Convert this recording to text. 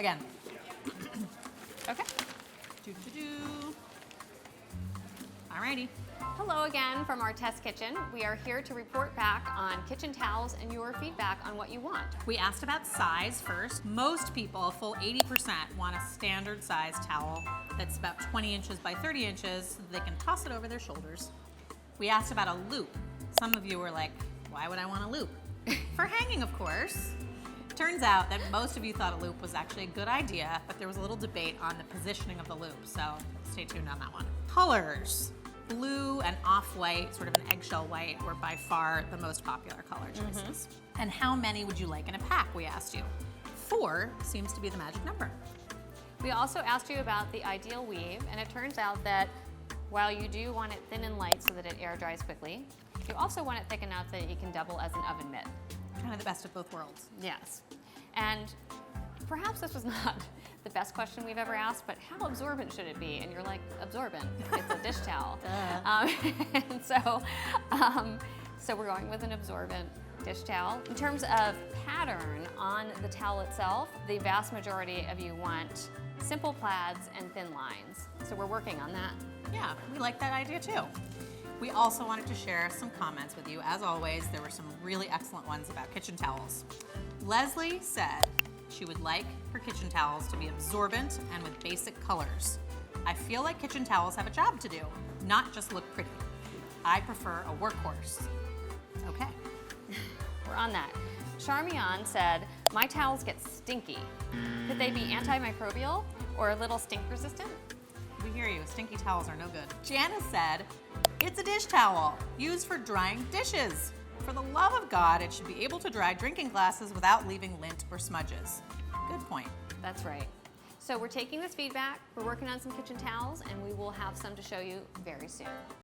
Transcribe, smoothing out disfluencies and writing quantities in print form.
Again. Okay. Do-do-do. Alrighty. Hello again from our test kitchen. We are here to report back on kitchen towels and your feedback on what you want. We asked about size first. Most people, a full 80%, want a standard size towel that's about 20 inches by 30 inches so they can toss it over their shoulders. We asked about a loop. Some of you were like, why would I want a loop? For hanging, of course. Turns out that most of you thought a loop was actually a good idea, but there was a little debate on the positioning of the loop, so stay tuned on that one. Colors. Blue and off-white, sort of an eggshell white, were by far the most popular color choices. And how many would you like in a pack, we asked you. 4 seems to be the magic number. We also asked you about the ideal weave, and it turns out that while you do want it thin and light so that it air dries quickly, you also want it thick enough that it can double as an oven mitt. Kind of the best of both worlds. Yes. And perhaps this was not the best question we've ever asked, but how absorbent should it be? And you're like, absorbent, it's a dish towel. And so we're going with an absorbent dish towel. In terms of pattern on the towel itself, the vast majority of you want simple plaids and thin lines. So we're working on that. Yeah, we like that idea too. We also wanted to share some comments with you. As always, there were some really excellent ones about kitchen towels. Leslie said she would like her kitchen towels to be absorbent and with basic colors. I feel like kitchen towels have a job to do, not just look pretty. I prefer a workhorse. Okay. We're on that. Charmian said, my towels get stinky. Could they be antimicrobial or a little stink resistant? We hear you, stinky towels are no good. Janice said, it's a dish towel used for drying dishes. For the love of God, it should be able to dry drinking glasses without leaving lint or smudges. Good point. That's right. So we're taking this feedback, we're working on some kitchen towels, and we will have some to show you very soon.